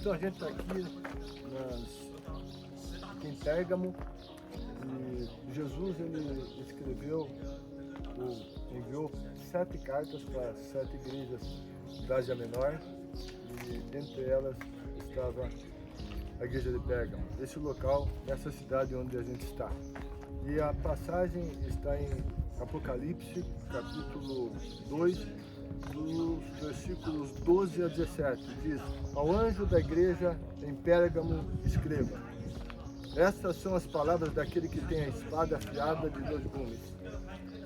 Então a gente está aqui em Pérgamo e Jesus ele escreveu ou enviou 7 cartas para 7 igrejas da Ásia Menor e dentre elas estava a igreja de Pérgamo, esse local, nessa cidade onde a gente está. E a passagem está em Apocalipse, capítulo 2, dos versículos 12 a 17, diz: ao anjo da igreja em Pérgamo escreva: estas são as palavras daquele que tem a espada afiada de 2 gumes.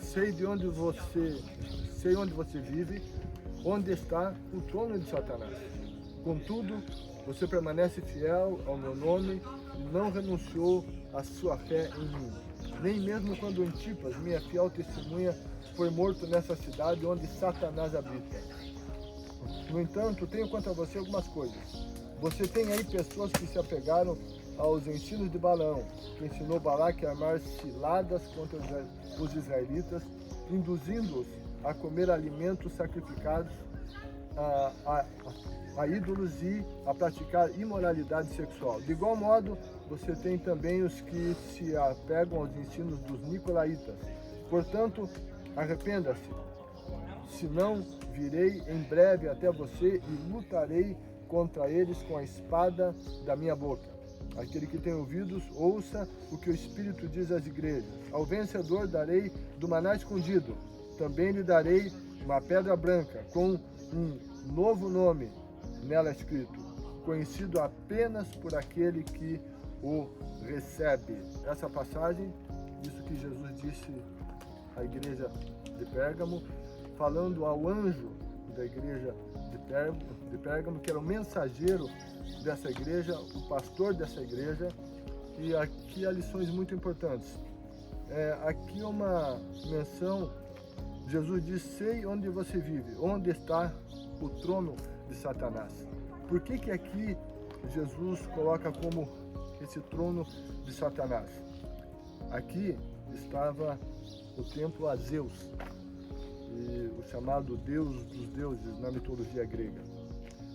Sei onde você vive, onde está o trono de Satanás. Contudo, você permanece fiel ao meu nome e não renunciou à sua fé em mim. Nem mesmo quando Antipas, minha fiel testemunha, foi morto nessa cidade onde Satanás habita. No entanto, tenho contra você algumas coisas. Você tem aí pessoas que se apegaram aos ensinos de Balaão, que ensinou Balaque a armar ciladas contra os israelitas, induzindo-os a comer alimentos sacrificados a ídolos e a praticar imoralidade sexual. De igual modo, você tem também os que se apegam aos ensinos dos nicolaítas. Portanto, arrependa-se, senão virei em breve até você e lutarei contra eles com a espada da minha boca. Aquele que tem ouvidos, ouça o que o Espírito diz às igrejas. Ao vencedor darei do maná escondido. Também lhe darei uma pedra branca com um novo nome nela escrito, conhecido apenas por aquele que o recebe. Essa passagem, isso que Jesus disse à igreja de Pérgamo, falando ao anjo da igreja de Pérgamo, que era o mensageiro dessa igreja, o pastor dessa igreja. E aqui há lições muito importantes. Aqui é uma menção. Jesus diz: sei onde você vive, onde está o trono de Satanás. Por que aqui Jesus coloca como esse trono de Satanás? Aqui estava o templo a Zeus, e o chamado Deus dos deuses na mitologia grega.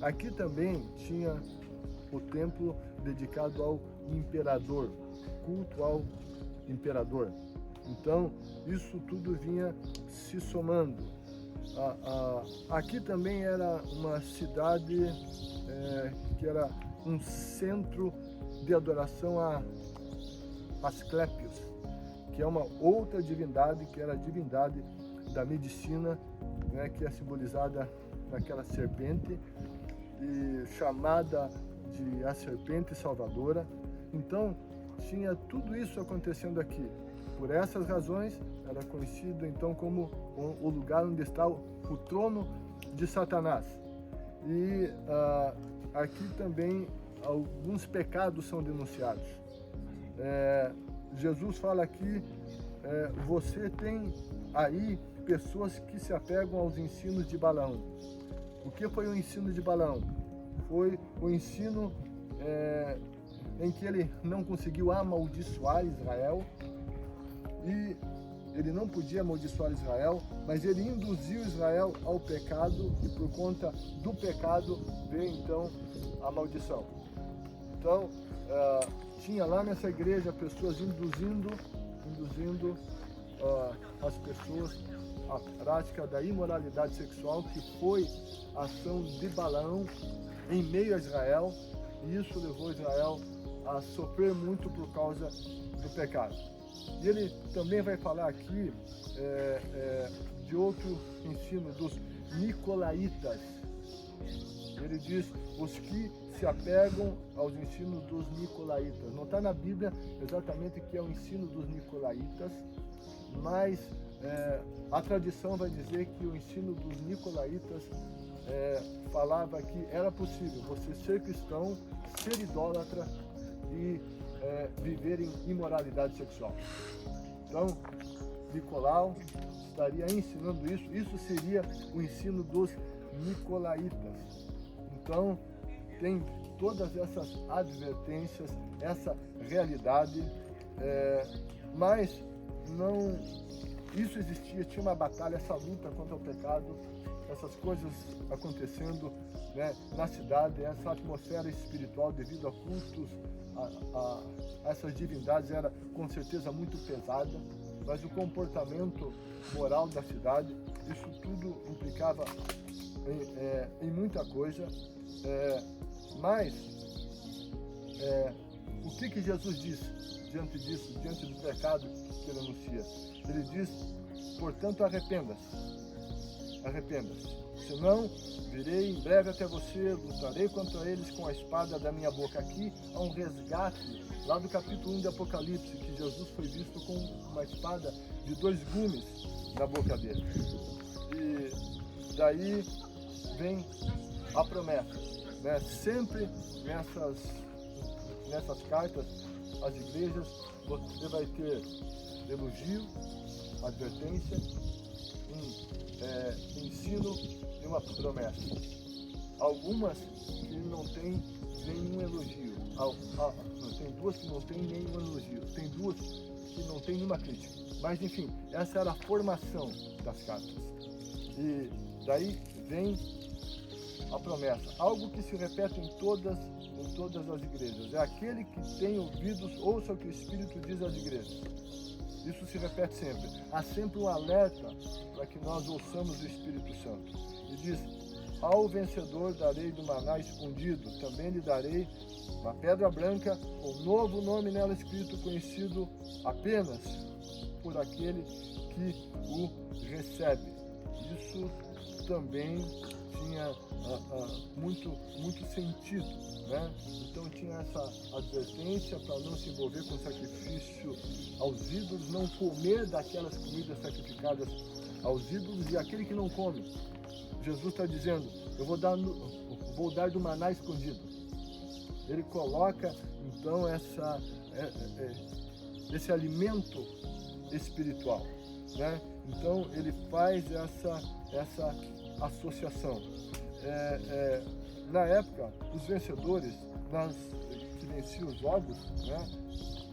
Aqui também tinha o templo dedicado ao imperador, culto ao imperador. Então, isso tudo vinha se somando. Aqui também era uma cidade que era um centro de adoração a Asclépios, que é uma outra divindade, que era a divindade da medicina, né, que é simbolizada naquela serpente, e chamada de a serpente salvadora. Então, tinha tudo isso acontecendo aqui. Por essas razões, era conhecido então como o lugar onde está o trono de Satanás. E aqui também alguns pecados são denunciados. Jesus fala aqui, você tem aí pessoas que se apegam aos ensinos de Balaão. O que foi o ensino de Balaão? Foi o ensino em que ele não conseguiu amaldiçoar Israel, e ele não podia amaldiçoar Israel, mas ele induziu Israel ao pecado, e por conta do pecado veio então a maldição. Então, tinha lá nessa igreja pessoas induzindo as pessoas à prática da imoralidade sexual, que foi a ação de Balaão em meio a Israel, e isso levou Israel a sofrer muito por causa do pecado. E ele também vai falar aqui de outro ensino, dos nicolaítas. Ele diz: os que se apegam aos ensinos dos nicolaítas. Não está na Bíblia exatamente o que é o ensino dos nicolaítas, mas a tradição vai dizer que o ensino dos nicolaítas falava que era possível você ser cristão, ser idólatra e viver em imoralidade sexual. Então, Nicolau estaria ensinando isso. Isso seria o ensino dos nicolaítas. Então, tem todas essas advertências, essa realidade, mas não, isso existia, tinha uma batalha, essa luta contra o pecado essas coisas acontecendo, né, na cidade, essa atmosfera espiritual devido a cultos a essas divindades era com certeza muito pesada, mas o comportamento moral da cidade, isso tudo implicava em muita coisa, mas o que Jesus disse diante disso, diante do pecado que ele anuncia? Ele diz, portanto, arrependa-se, senão virei em breve até você, lutarei contra eles com a espada da minha boca. Aqui há um resgate, lá do capítulo 1 de Apocalipse, que Jesus foi visto com uma espada de 2 gumes na boca dele. E daí vem a promessa, né? Sempre nessas cartas às igrejas, você vai ter elogio, advertência, ensino e uma promessa. Algumas que não tem nenhum elogio, tem 2 que não tem nenhum elogio, tem 2 que não tem nenhuma crítica. Mas enfim, essa era a formação das cartas. E daí vem a promessa, algo que se repete em todas as igrejas. É aquele que tem ouvidos, ouça o que o Espírito diz às igrejas. Isso se repete sempre. Há sempre um alerta para que nós ouçamos o Espírito Santo. E diz, ao vencedor darei do maná escondido, também lhe darei uma pedra branca, com um novo nome nela escrito, conhecido apenas por aquele que o recebe. Isso também tinha muito sentido, né? Então tinha essa advertência para não se envolver com sacrifício aos ídolos, não comer daquelas comidas sacrificadas aos ídolos, e aquele que não come, Jesus está dizendo, eu vou dar do maná escondido. Ele coloca então esse alimento espiritual, né? Então ele faz essa associação. Na época, os vencedores que venciam os jogos, né,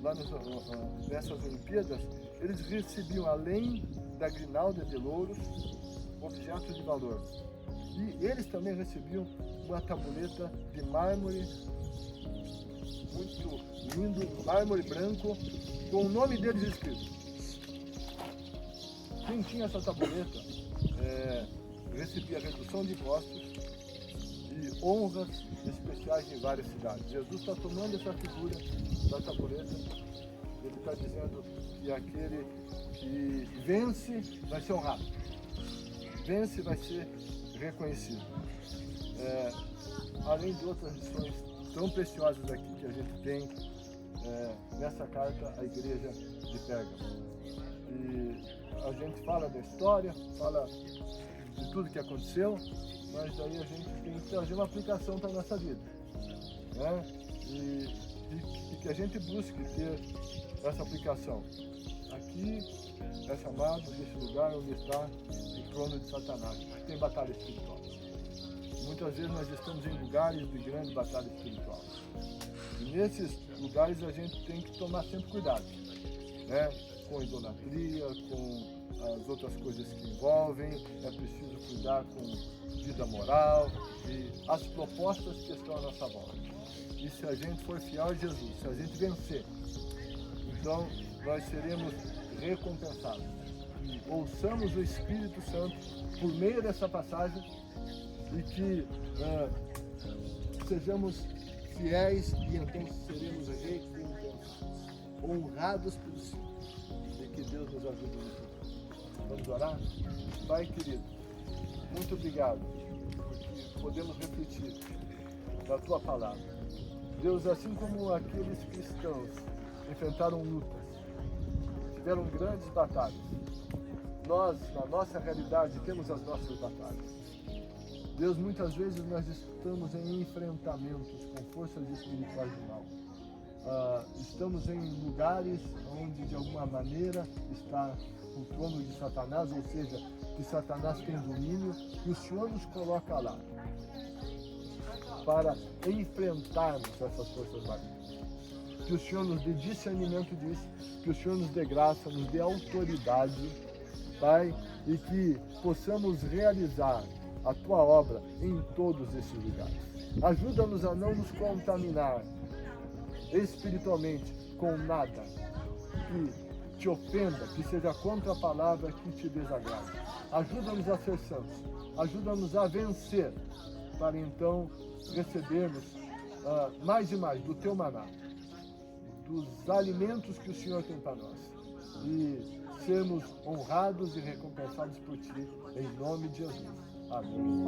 lá nessas Olimpíadas, eles recebiam, além da grinalda de louros, objetos de valor. E eles também recebiam uma tabuleta de mármore, muito lindo, mármore branco, com o nome deles escrito. Quem tinha essa tabuleta recebia redução de impostos e honras especiais em várias cidades. Jesus está tomando essa figura da tabuleta, ele está dizendo que aquele que vence vai ser honrado, vence vai ser reconhecido. Além de outras lições tão preciosas aqui que a gente tem nessa carta à igreja de Pérgamo. E a gente fala da história, fala de tudo que aconteceu, mas daí a gente tem que trazer uma aplicação para a nossa vida, né? E que a gente busque ter essa aplicação. Aqui é chamado desse lugar onde está o trono de Satanás, tem batalha espiritual. Muitas vezes nós estamos em lugares de grande batalha espiritual. E nesses lugares a gente tem que tomar sempre cuidado, né? Com idolatria, com as outras coisas que envolvem, é preciso cuidar com vida moral e as propostas que estão à nossa volta. E se a gente for fiel a Jesus, se a gente vencer, então nós seremos recompensados. E ouçamos o Espírito Santo por meio dessa passagem e que sejamos fiéis e então seremos recompensados, honrados pelo Senhor. E que Deus nos ajude nisso. Vamos orar? Pai querido, muito obrigado, porque podemos refletir na Tua palavra. Deus, assim como aqueles cristãos enfrentaram lutas, tiveram grandes batalhas, nós, na nossa realidade, temos as nossas batalhas. Deus, muitas vezes nós estamos em enfrentamentos com forças espirituais do mal. Estamos em lugares onde, de alguma maneira, está o trono de Satanás, ou seja, que Satanás tem domínio, e o Senhor nos coloca lá para enfrentarmos essas forças malignas. Que o Senhor nos dê discernimento disso, que o Senhor nos dê graça, nos dê autoridade, Pai, e que possamos realizar a tua obra em todos esses lugares. Ajuda-nos a não nos contaminar espiritualmente com nada que te ofenda, que seja contra a palavra, que te desagrade. Ajuda-nos a ser santos, ajuda-nos a vencer, para então recebermos mais e mais do teu maná, dos alimentos que o Senhor tem para nós, e sermos honrados e recompensados por ti, em nome de Jesus. Amém.